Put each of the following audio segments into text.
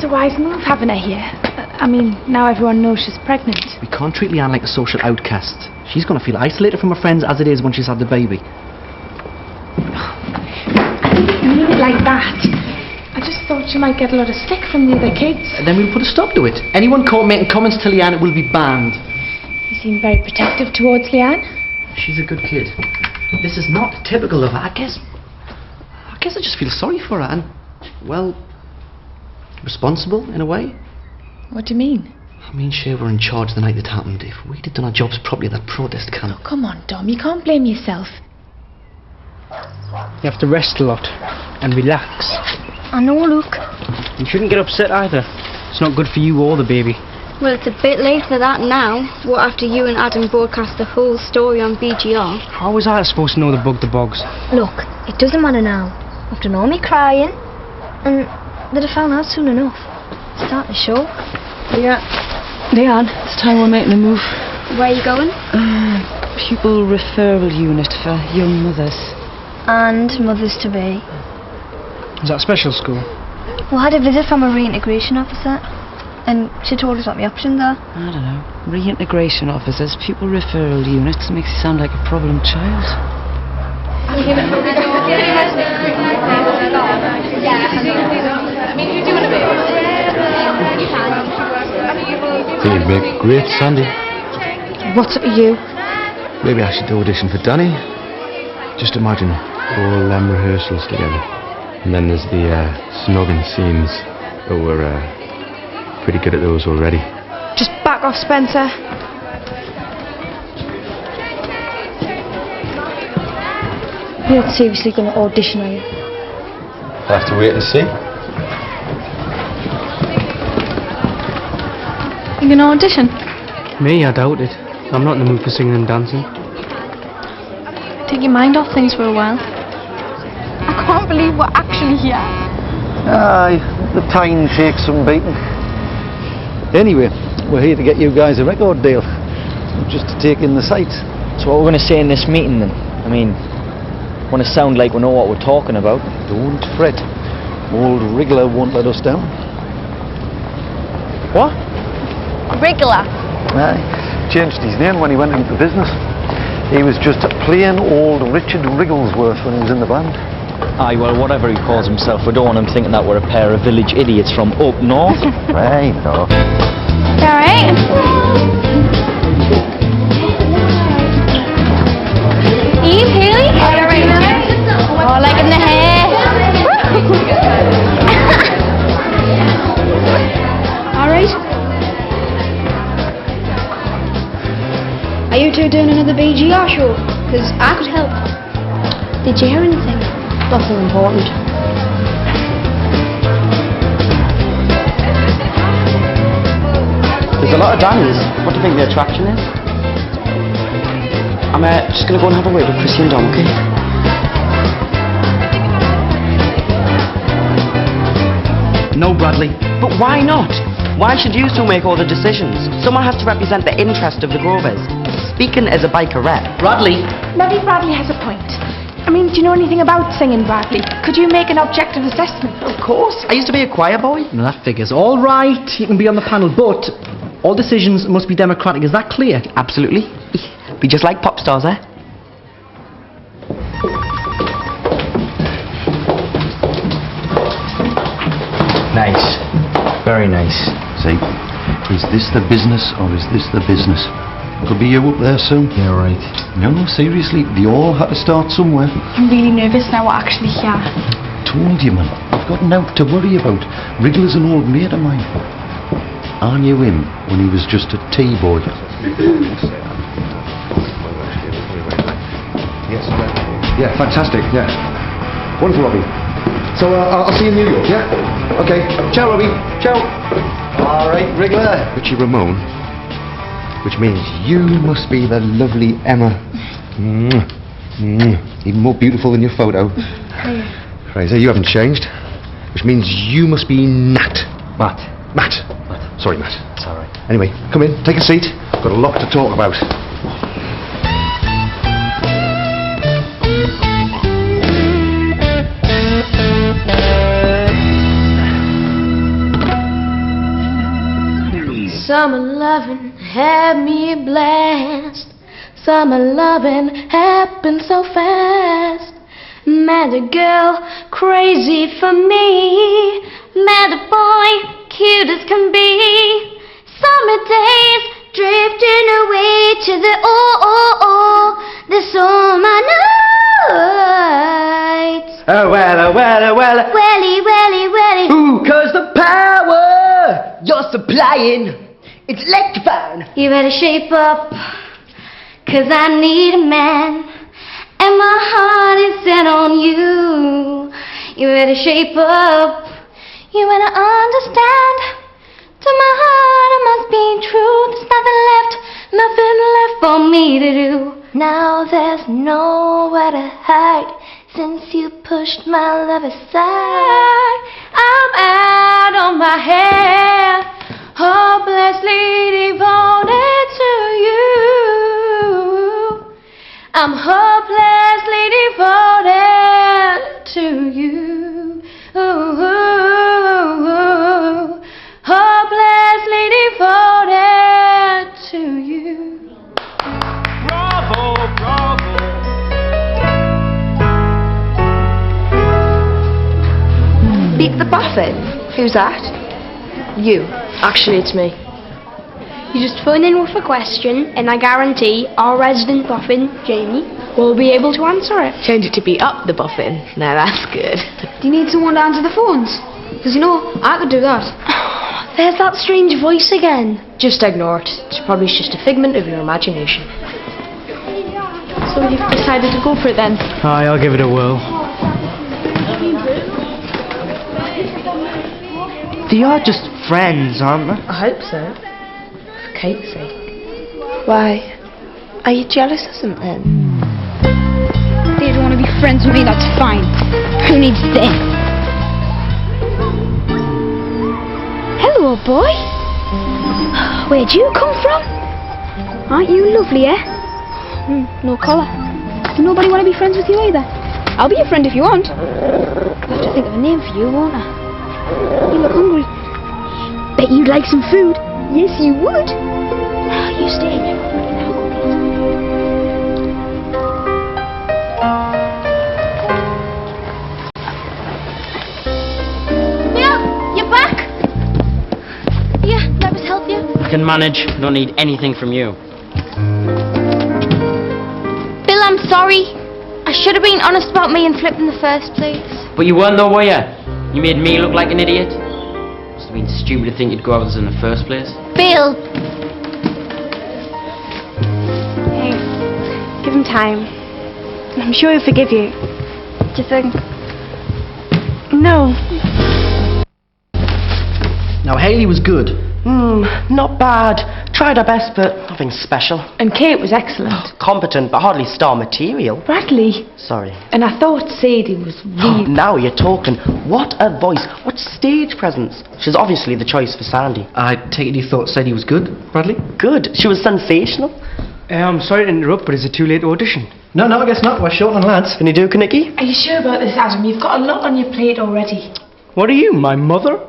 a wise move having her here. I mean, now everyone knows she's pregnant. We can't treat Leanne like a social outcast. She's going to feel isolated from her friends as it is when she's had the baby. I didn't mean it like that. I just thought she might get a lot of stick from the other kids. And then we'll put a stop to it. Anyone caught making comments to Leanne will be banned. You seem very protective towards Leanne. She's a good kid. This is not typical of her. I guess I just feel sorry for her and, well, responsible in a way. What do you mean? I mean, sure, we're in charge the night it happened. If we'd have done our jobs properly at that protest camp. Oh, come on, Dom. You can't blame yourself. You have to rest a lot and relax. I know, Luke. You shouldn't get upset either. It's not good for you or the baby. Well, it's a bit late for that now. What after you and Adam broadcast the whole story on BGR? How was I supposed to know the bug the bogs? Look, it doesn't matter now. After all me crying, and they'd have found out soon enough. Start the show. Yeah. Leanne, it's time we're making a move. Where are you going? Pupil referral unit for young mothers. And mothers-to-be. Is that special school? We had a visit from a reintegration officer, and she told us what the options are. I don't know. Reintegration officers, pupil referral units, makes you sound like a problem child. I think you'd make a great Sandy. What's up with you? Maybe I should audition for Danny. Just imagine all them rehearsals together. And then there's the snogging scenes. Oh, we're pretty good at those already. Just back off, Spencer. You're not seriously going to audition, are you? I'll have to wait and see. You going to audition? Me, I doubt it. I'm not in the mood for singing and dancing. Take your mind off things for a while. I can't believe we're actually here. Aye, the time takes some beating. Anyway, we're here to get you guys a record deal. Just to take in the sights. So what we're going to say in this meeting then? I mean, want to sound like we know what we're talking about. Don't fret. Old Wriggler won't let us down. What? Wriggler. Aye, changed his name when he went into business. He was just a plain old Richard Wrigglesworth when he was in the band. Aye, well, whatever he calls himself, we don't want him thinking that we're a pair of village idiots from up north. Right, no. Alright. Eve, Haley? Oh, like in the hair. Alright. Are you two doing another BGR show? Because I could help. Did you hear anything? Nothing important. There's a lot of Dannies. What do you think the attraction is? I'm just going to go and have a word with Chrissy and Dom, okay? No, Bradley. But why not? Why should you two make all the decisions? Someone has to represent the interest of the Grovers. Speaking as a biker rep. Bradley! Maybe Bradley has a point. I mean, do you know anything about singing, Bradley? Could you make an objective assessment? Of course. I used to be a choir boy. No, that figures. All right, you can be on the panel, but all decisions must be democratic. Is that clear? Absolutely. Be just like pop stars, eh? Nice. Very nice. See, is this the business or is this the business? Could be you up there soon. Yeah, right. No, seriously, they all had to start somewhere. I'm really nervous now we're actually here. Told you, man. I've got nought to worry about. Wriggler's an old mate of mine. I knew him when he was just a tea boy. Yes. Yeah, fantastic. Yeah. Wonderful, Robbie. So I'll see you in New York. Yeah. Okay. Ciao, Robbie. Ciao. All right, Wriggler. Richie Ramone. Which means you must be the lovely Emma. Even more beautiful than your photo. Fraser, you haven't changed. Which means you must be Nat. Matt. Sorry, Matt. It's all right. Anyway, come in, take a seat. Got a lot to talk about. Summer loving had me a blast. Summer loving happened so fast. Met a girl crazy for me. Met a boy cute as can be. Summer days drifting away to the the summer nights. Well, Welly, welly, welly. ooh, 'cause the power you're supplying, it's electrifying. You better shape up, 'cause I need a man, and my heart is set on you. You better shape up, you better understand. To my heart I must be true. There's nothing left for me to do. Now there's nowhere to hide, since you pushed my love aside. I'm out on my hair, hopelessly devoted to you. I'm hopelessly devoted to you. Hopelessly devoted to you. Bravo, bravo. Beat the Buffin? Who's that? You. Actually, it's me. You just phone in with a question, and I guarantee our resident Buffin, Jamie, will be able to answer it. Change it to be up the Buffin. Now that's good. Do you need someone to answer the phones? Because you know, I could do that. There's that strange voice again. Just ignore it. It's probably just a figment of your imagination. So you've decided to go for it then? Aye, I'll give it a whirl. They are just friends, aren't they? I hope so. For Kate's sake. Why? Are you jealous or something? They don't want to be friends with me, that's fine. Who needs them? Hello, boy. Where'd you come from? Aren't you lovely, eh? No collar. Does nobody want to be friends with you either? I'll be your friend if you want. I'll have to think of a name for you, won't I? You look hungry. Bet you'd like some food. Yes, you would. You stay in your room now, Bill, you're back. Yeah, let us help you. I can manage. Don't need anything from you. Bill, I'm sorry. I should have been honest about me and Flip in the first place. But you weren't though, were you? You made me look like an idiot. Must have been stupid to think you'd go out with us in the first place. Bill. Hey, give him time. I'm sure he'll forgive you. Do you think? No. Now, Hayley was good. Not bad. Tried our best, but nothing special. And Kate was excellent. Competent, but hardly star material. Bradley. Sorry. And I thought Sadie was really... Now you're talking. What a voice. What stage presence. She's obviously the choice for Sandy. I take it you thought Sadie was good, Bradley? Good. She was sensational. I'm sorry to interrupt, but is it too late to audition? No, I guess not. We're short on lads. Can you do Kanicki? Are you sure about this, Adam? You've got a lot on your plate already. What are you, my mother?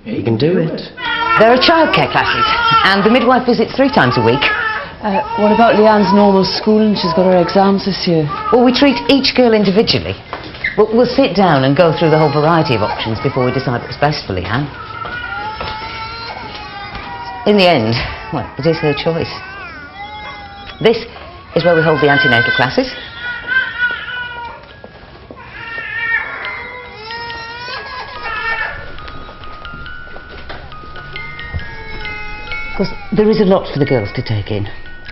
You can do it. There are childcare classes, and the midwife visits 3 times a week. What about Leanne's normal schooling? She's got her exams this year. Well, we treat each girl individually. But we'll sit down and go through the whole variety of options before we decide what's best for Leanne. In the end, well, it is her choice. This is where we hold the antenatal classes. Of course, there is a lot for the girls to take in,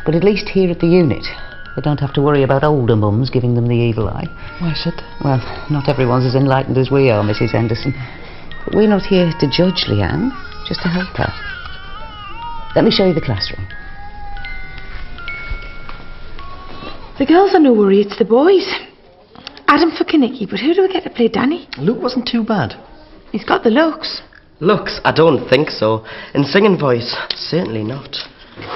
but at least here at the unit, they don't have to worry about older mums giving them the evil eye. Why should they? Well, not everyone's as enlightened as we are, Mrs. Henderson. But we're not here to judge Leanne, just to help her. Let me show you the classroom. The girls are no worry, it's the boys. Adam for Kanicki, but who do we get to play Danny? Luke wasn't too bad. He's got the looks. Looks? I don't think so. In singing voice? Certainly not.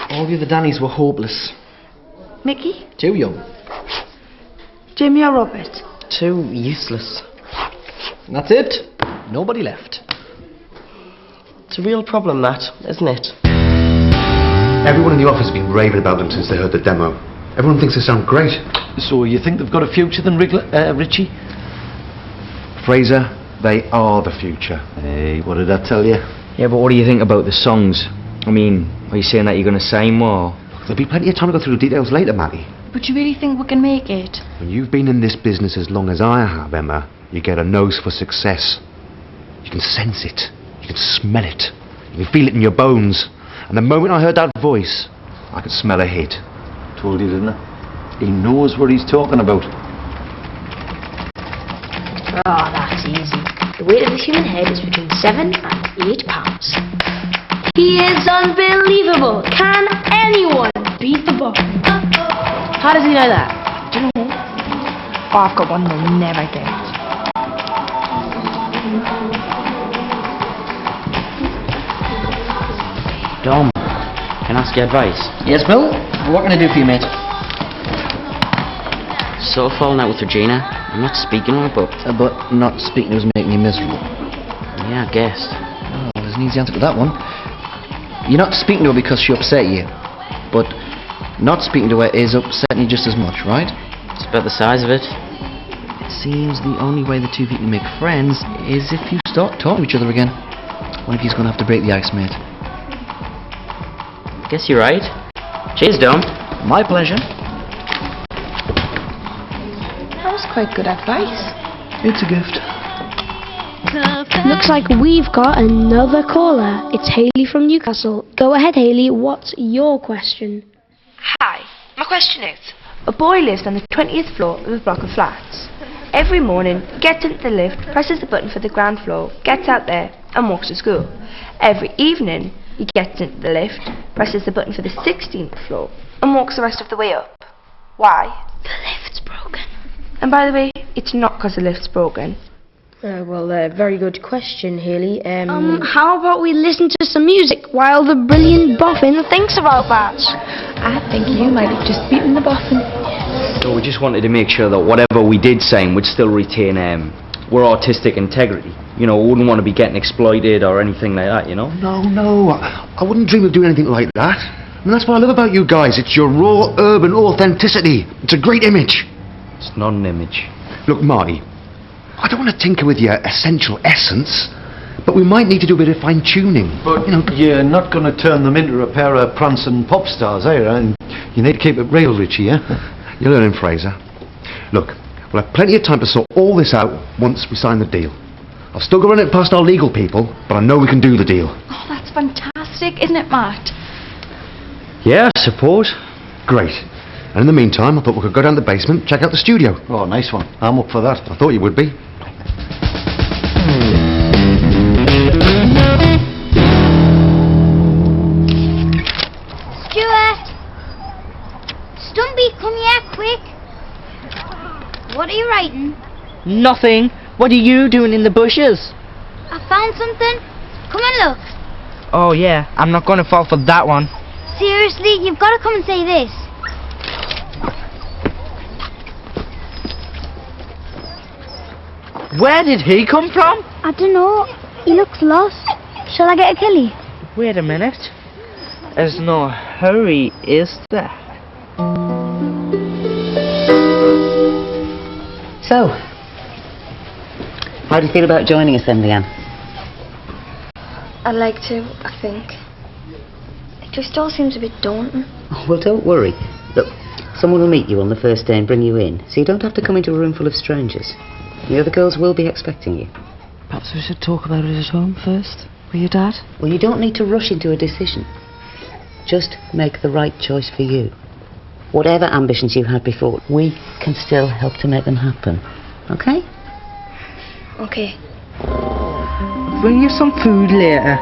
All the other Dannies were hopeless. Mickey? Too young. Jamie or Robert? Too useless. And that's it. Nobody left. It's a real problem, that, isn't it? Everyone in the office has been raving about them since they heard the demo. Everyone thinks they sound great. So you think they've got a future then, Richie? Fraser, they are the future. Hey, what did I tell you? Yeah, but what do you think about the songs? I mean, are you saying that you're going to say more? There'll be plenty of time to go through the details later, Matty. But you really think we can make it? When you've been in this business as long as I have, Emma, you get a nose for success. You can sense it. You can smell it. You can feel it in your bones. And the moment I heard that voice, I could smell a hit. Told you, didn't I? He knows what he's talking about. Oh, that's easy. The weight of the human head is between 7 and 8 pounds. He is unbelievable. Can anyone beat the Buffin? How does he know that? Do you know? Oh, I've got one they'll never get. Dom, can I ask your advice? Yes, Bill? What can I do for you, mate? Sort of falling out with Regina. I'm not speaking to her, but... But not speaking to us making you miserable. Yeah, I guess. Oh, there's an easy answer to that one. You're not speaking to her because she upset you, but not speaking to her is upsetting you just as much, right? It's about the size of it. It seems the only way the two people make friends is if you start talking to each other again. One of you's going to have to break the ice, mate. Guess you're right. Cheers, Dom. My pleasure. That was quite good advice. It's a gift. Looks like we've got another caller. It's Hayley from Newcastle. Go ahead, Hayley. What's your question? Hi. My question is, a boy lives on the 20th floor of a block of flats. Every morning, he gets into the lift, presses the button for the ground floor, gets out there, and walks to school. Every evening, he gets into the lift, presses the button for the 16th floor, and walks the rest of the way up. Why? The lift's broken. And by the way, it's not because the lift's broken. Very good question, Hayley. How about we listen to some music while the brilliant Boffin thinks about that? I think you might have just beaten the Buffin. So we just wanted to make sure that whatever we did say would still retain our artistic integrity. You know, we wouldn't want to be getting exploited or anything like that, you know? No, I wouldn't dream of doing anything like that. I mean, that's what I love about you guys. It's your raw urban authenticity. It's a great image. It's not an image. Look, Marty, I don't want to tinker with your essential essence, but we might need to do a bit of fine-tuning. But, you know, you're not going to turn them into a pair of prancing pop stars, are you? And you need to keep it real, Richie, yeah? You're learning, Fraser. Look, we'll have plenty of time to sort all this out once we sign the deal. I've still got to run it past our legal people, but I know we can do the deal. Oh, that's fantastic, isn't it, Matt? Yeah, I suppose. Great. And in the meantime, I thought we could go down to the basement, check out the studio. Oh, nice one. I'm up for that. I thought you would be. Stuart! Stumpy, come here, quick. What are you writing? Nothing. What are you doing in the bushes? I found something. Come and look. Oh, yeah. I'm not going to fall for that one. Seriously, you've got to come and say this. Where did he come from? I don't know. He looks lost. Shall I get a killie? Wait a minute. There's no hurry, is there? So, how do you feel about joining us then, Leanne? I'd like to, I think. It just all seems a bit daunting. Oh, well, don't worry. Look, someone will meet you on the first day and bring you in, so you don't have to come into a room full of strangers. The other girls will be expecting you. Perhaps we should talk about it at home first, with your dad? Well, you don't need to rush into a decision. Just make the right choice for you. Whatever ambitions you had before, we can still help to make them happen. Okay? Okay. Bring you some food later.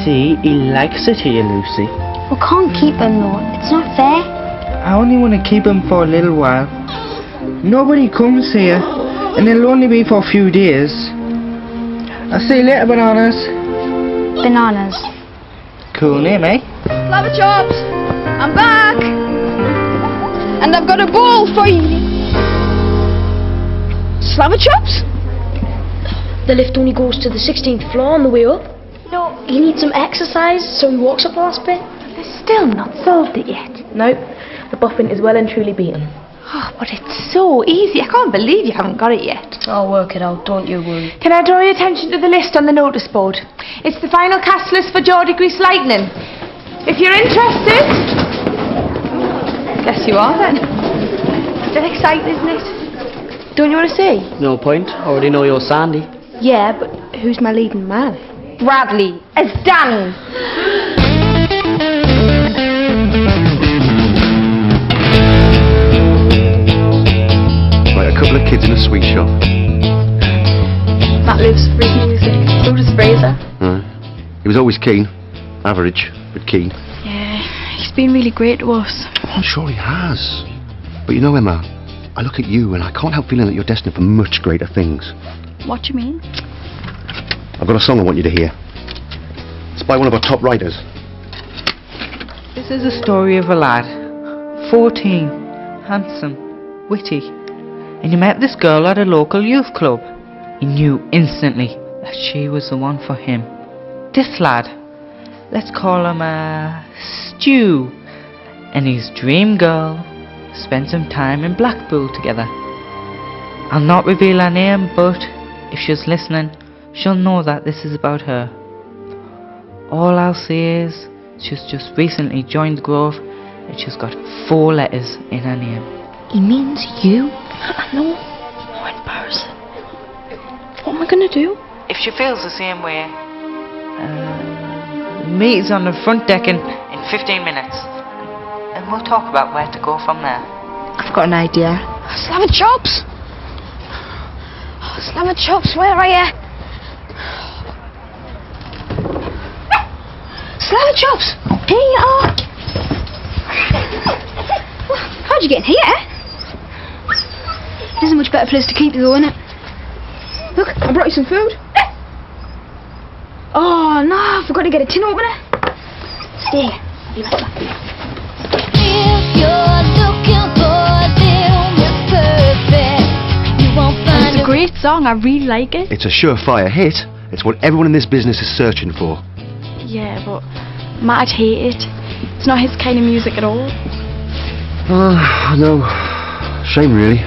See, he likes it here, Lucy. We can't keep him though. It's not fair. I only want to keep him for a little while. Nobody comes here, and it'll only be for a few days. I'll see you later, bananas. Bananas. Cool name, eh? Slab of chops! I'm back! And I've got a ball for you! Slab of chops? The lift only goes to the 16th floor on the way up. No. He needs some exercise, so he walks up the last bit. This still not solved it yet? Nope. The boffin is well and truly beaten. Oh, but it's so easy. I can't believe you haven't got it yet. I'll work it out, don't you worry. Can I draw your attention to the list on the notice board? It's the final cast list for Geordie Grease Lightning. If you're interested... Guess you are then. Still exciting, isn't it? Don't you want to see? No point. Already know you're Sandy. Yeah, but who's my leading man? Bradley as Danny. Right, a couple of kids in a sweet shop. Matt lives for his music. So does Fraser. He was always keen. Average, but keen. Yeah, he's been really great to us. I'm sure he has. But you know, Emma, I look at you and I can't help feeling that you're destined for much greater things. What do you mean? I've got a song I want you to hear. It's by one of our top writers. This is a story of a lad, 14, handsome, witty, and he met this girl at a local youth club. He knew instantly that she was the one for him. This lad, let's call him Stu, and his dream girl spent some time in Blackpool together. I'll not reveal her name, but if she's listening, she'll know that this is about her. All I'll say is she's just recently joined the Grove and she's got 4 letters in her name. He means you? I know. Oh, in person. What am I gonna do? If she feels the same way, meet us on the front deck in 15 minutes, and we'll talk about where to go from there. I've got an idea. Slava Chops! Slava Chops, where are you? Slava Chops! Here you are! How'd you get in here? This is a much better place to keep you though, isn't it? Look, I brought you some food. Oh no, I forgot to get a tin opener. Stay. I'll be right back. If you're looking for them perfect, you won't find It's a great song. I really like it. It's a surefire hit. It's what everyone in this business is searching for. Yeah, but Matt'd hate it. It's not his kind of music at all. No. Shame, really.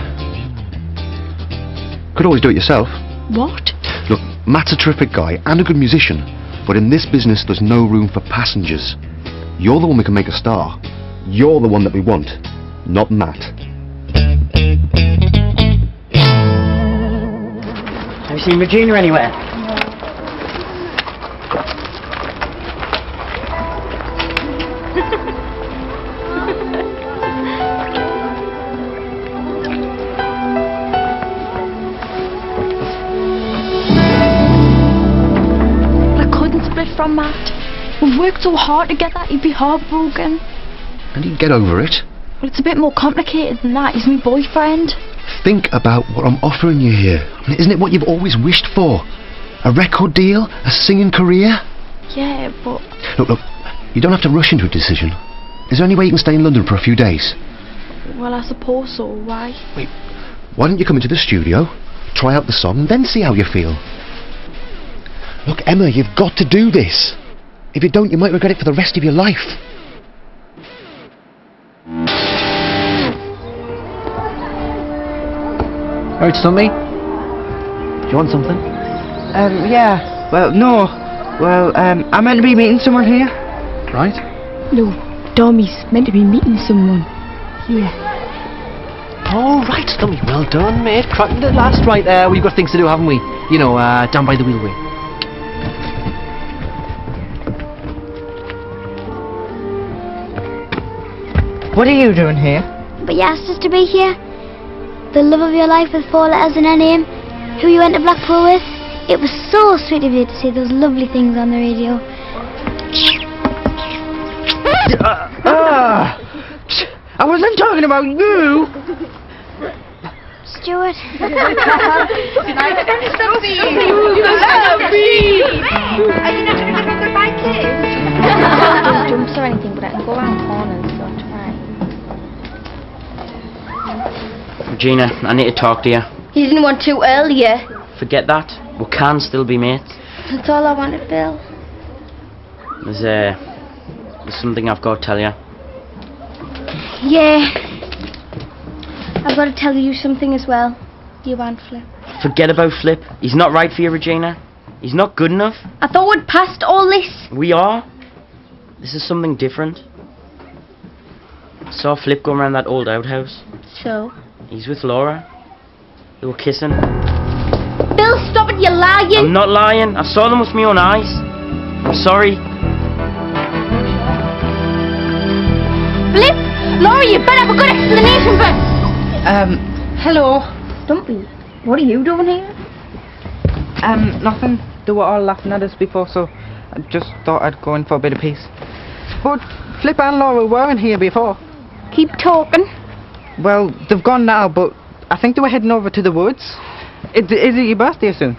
Could always do it yourself. What? Look, Matt's a terrific guy and a good musician, but in this business there's no room for passengers. You're the one we can make a star. You're the one that we want, not Matt. Have you seen Regina anywhere? From Matt. We've worked so hard together, he'd be heartbroken. And he'd get over it. Well, it's a bit more complicated than that. He's my boyfriend. Think about what I'm offering you here. I mean, isn't it what you've always wished for? A record deal? A singing career? Yeah, but... Look, you don't have to rush into a decision. Is there any way you can stay in London for a few days? Well, I suppose so. Why? Wait, why don't you come into the studio, try out the song, and then see how you feel? Look, Emma, you've got to do this. If you don't, you might regret it for the rest of your life. Alright, Stumpy? Do you want something? Yeah. Well, no. Well, I'm meant to be meeting someone here. Right? No, Dommy's meant to be meeting someone. Yeah. Oh, right, Stumpy. Well done, mate. Cracking the last. Right, we've got things to do, haven't we? You know, down by the wheelway. What are you doing here? But you asked us to be here. The love of your life with 4 letters in her name. Who you went to Blackpool with. It was so sweet of you to say those lovely things on the radio. I wasn't talking about you! Stuart. No jumps or anything, but I can go around corners, so I'll try. Regina, I need to talk to you. You didn't want to earlier. Forget that. We can still be mates. That's all I wanted, Bill. There's There's something I've got to tell you. Yeah. I've got to tell you something as well. You and Flip. Forget about Flip. He's not right for you, Regina. He's not good enough. I thought we'd passed all this. We are. This is something different. I saw Flip going around that old outhouse. So? He's with Laura. They were kissing. Bill, stop it, you're lying. I'm not lying. I saw them with my own eyes. I'm sorry. Flip, Laura, you better have a good explanation for... Hello. Don't be. What are you doing here? Nothing. They were all laughing at us before, so I just thought I'd go in for a bit of peace. But Flip and Laura weren't here before. Keep talking. Well, they've gone now, but I think they were heading over to the woods. Is it your birthday soon?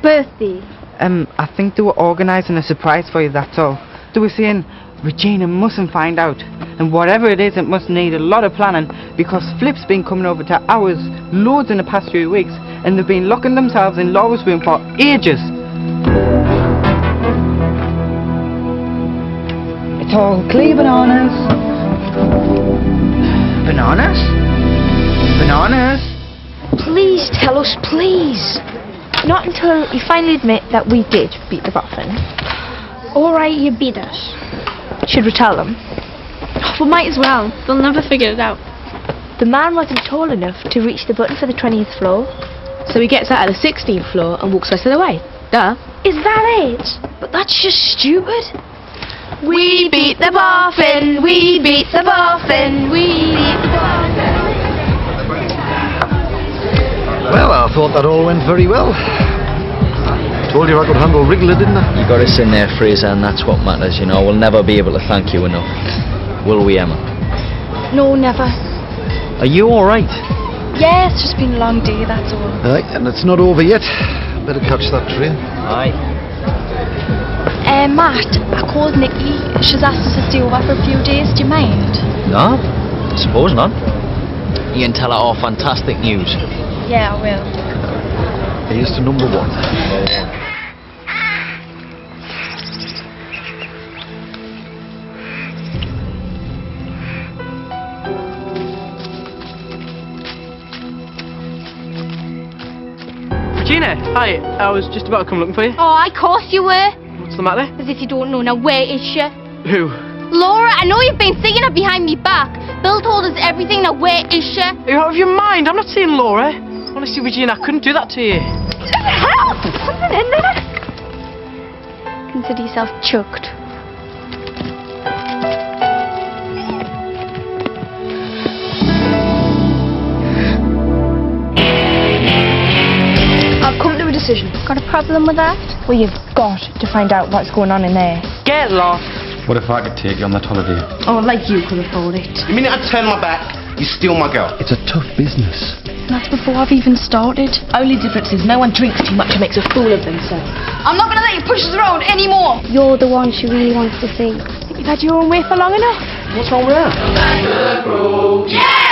Birthday? I think they were organising a surprise for you, that's all. They were saying, Regina mustn't find out. And whatever it is, it must need a lot of planning, because Flip's been coming over to ours loads in the past few weeks, and they've been locking themselves in Laura's room for ages. It's all clear bananas. Bananas? Bananas? Please tell us, please. Not until you finally admit that we did beat the boffin. Alright, you beat us. Should we tell them? We might as well. They'll never figure it out. The man wasn't tall enough to reach the button for the 20th floor, so he gets out of the 16th floor and walks the rest of the way. Duh. Is that it? But that's just stupid. We beat the boffin, we beat the boffin, we beat the boffin. Well, I thought that all went very well. Told you I could handle Wriggler, didn't I? You got us in there, Fraser, and that's what matters, you know. We'll never be able to thank you enough. Will we, Emma? No, never. Are you alright? Yeah, it's just been a long day, that's all. Aye, and it's not over yet. Better catch that train. Aye. Matt, I called Nikki. She's asked us to stay over for a few days. Do you mind? No, suppose not. You can tell her all fantastic news. Yeah, I will. Here's to number one. Regina, hi. I was just about to come looking for you. Oh, of course you were. What's the matter? As if you don't know. Now, where is she? Who? Laura, I know you've been seeing her behind me back. Bill told us everything. Now, where is she? Are you out of your mind? I'm not seeing Laura. Honestly, Regina, I couldn't do that to you. Help! Something in there. Consider yourself chucked. I've come to a decision. Got a problem with that? Well, you've got to find out what's going on in there. Get lost. What if I could take you on that holiday? Oh, like you could afford it. The minute I turn my back, you steal my girl. It's a tough business. And that's before I've even started. Only difference is no one drinks too much and makes a fool of themselves. I'm not gonna let you push us around anymore. You're the one she really wants to see. You've had your own way for long enough. What's wrong with that? Yeah!